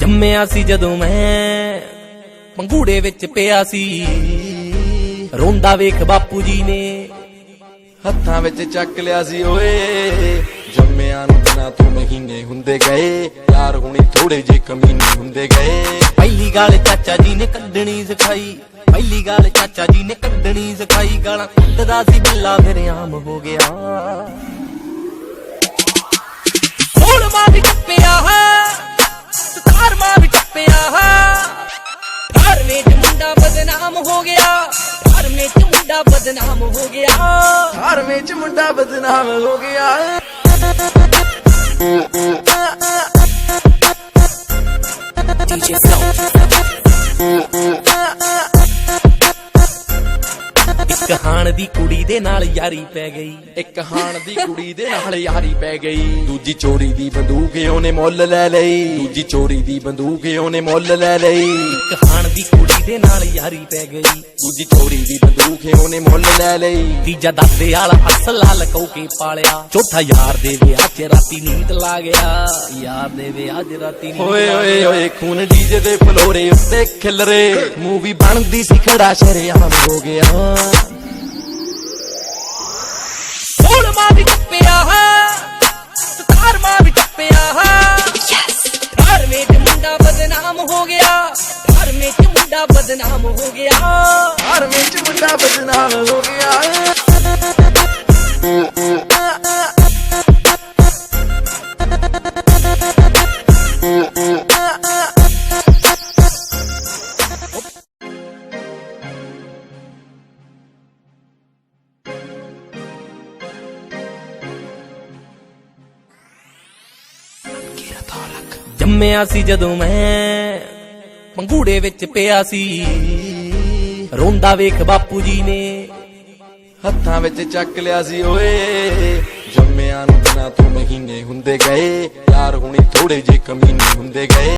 ਜੰਮਿਆ ਸੀ ਜਦੋਂ ਮੈਂ ਪੰਗੂੜੇ ਵਿੱਚ ਪਿਆ ਸੀ, ਰੋਂਦਾ ਵੇਖ ਬਾਪੂ ਜੀ ਨੇ ਹੱਥਾਂ ਵਿੱਚ ਚੱਕ ਲਿਆ ਸੀ ਓਏ। ਜੰਮਿਆਂ ਨੂੰ ਦਿਨਾਂ ਤੋਂ ਮਹੀਨੇ ਹੁੰਦੇ ਗਏ, ਯਾਰ ਹੁਣੀ ਥੋੜੇ ਜੇ ਕਮੀਨੇ ਹੁੰਦੇ ਗਏ। ਪਹਿਲੀ ਗੱਲ ਚਾਚਾ ਜੀ ਨੇ ਕੱਢਣੀ ਸਿਖਾਈ, ਪਹਿਲੀ ਗੱਲ ਚਾਚਾ ਜੀ ਨੇ ਕੱਢਣੀ ਸਿਖਾਈ। ਗਾਲਾਂ ਕੱਢਦਾ ਸੀ ਬਿੱਲਾ ਫਿਰ ਆਮ ਹੋ ਗਿਆ। ਸੋਲਵਾਂ ਵੀ ਟੱਪਿਆ, 17ਵਾਂ ਵੀ ਟੱਪਿਆ, 18ਵੇਂ ਚ ਮੁੰਡਾ ਬਦਨਾਮ ਹੋ ਗਿਆ, 18ਵੇਂ ਚ ਮੁੰਡਾ ਬਦਨਾਮ ਹੋ ਗਿਆ, 18ਵੇਂ ਚ ਮੁੰਡਾ ਬਦਨਾਮ ਹੋ ਗਿਆ। DJ Flow। ਇੱਕ ਹਾਣ ਦੀ ਕੁੜੀ ਦੇ ਨਾਲ ਯਾਰੀ ਪੈ ਗਈ, ਇੱਕ ਹਾਣ ਦੀ ਕੁੜੀ ਦੇ ਨਾਲ ਯਾਰੀ ਪੈ ਗਈ। ਦੂਜੀ ਚੋਰੀ ਦੀ ਬੰਦੂਕ ਉਹਨੇ ਮੁੱਲ ਲੈ ਲਈ, ਦੂਜੀ ਚੋਰੀ ਦੀ ਬੰਦੂਕ ਉਹਨੇ ਮੁੱਲ ਲੈ ਲਈ। ਇੱਕ ਹਾਣ ਦੀ ਕੁੜੀ ਦੇ ਨਾਲ ਯਾਰੀ ਪੈ ਗਈ, ਦੂਜੀ ਚੋਰੀ ਦੀ ਬੰਦੂਕ ਉਹਨੇ ਮੁੱਲ ਲੈ ਲਈ। ਤੀਜਾ ਦਾਦੇ ਵਾਲਾ ਅਸਲਾ ਲਕੋ ਕੇ ਪਾਲਿਆ, ਚੌਥਾ ਯਾਰ ਦੇ ਵਿਆਹ 'ਚ ਰਾਤੀ ਨੀਂਦ ਲਾ ਗਿਆ, ਯਾਰ ਦੇ ਵਿਆਹ 'ਚ ਰਾਤੀ ਨੀਂਦ। ਓਏ ਓਏ ਓਏ ਖੂਨ ਡੀਜੇ ਦੇ ਫਲੋਰੇ ਉੱਤੇ ਖਿਲਰੇ, ਮੂਵੀ ਬਣਦੀ ਸੀ ਖੜਾ ਸ਼ਰੇਆਮ ਹੋ ਗਿਆ। 16ਵਾਂ ਵੀ ਟੱਪਿਆ, 17ਵਾਂ ਵੀ ਟੱਪਿਆ, 18ਵੇਂ ਚ ਮੁੰਡਾ ਬਦਨਾਮ ਹੋ ਗਿਆ, 18ਵੇਂ ਚ ਮੁੰਡਾ ਬਦਨਾਮ ਹੋ ਗਿਆ, 18ਵੇਂ ਚ ਮੁੰਡਾ ਬਦਨਾਮ ਹੋ ਗਿਆ। ਜੰਮਿਆ ਸੀ ਜਦੋਂ ਮੈਂ ਪੰਗੂੜੇ ਵਿੱਚ ਪਿਆ ਸੀ, ਰੋਂਦਾ ਵੇਖ ਬਾਪੂ ਜੀ ਨੇ ਹੱਥਾਂ ਵਿੱਚ ਚੱਕ ਲਿਆ ਸੀ ਓਏ। ਜੰਮਿਆਂ ਨੂੰ ਦਿਨਾਂ ਤੋਂ ਮਹੀਨੇ ਹੁੰਦੇ ਗਏ, ਯਾਰ ਹੁਣੀ ਥੋੜੇ ਜੇ ਕਮੀਨੇ ਹੁੰਦੇ ਗਏ।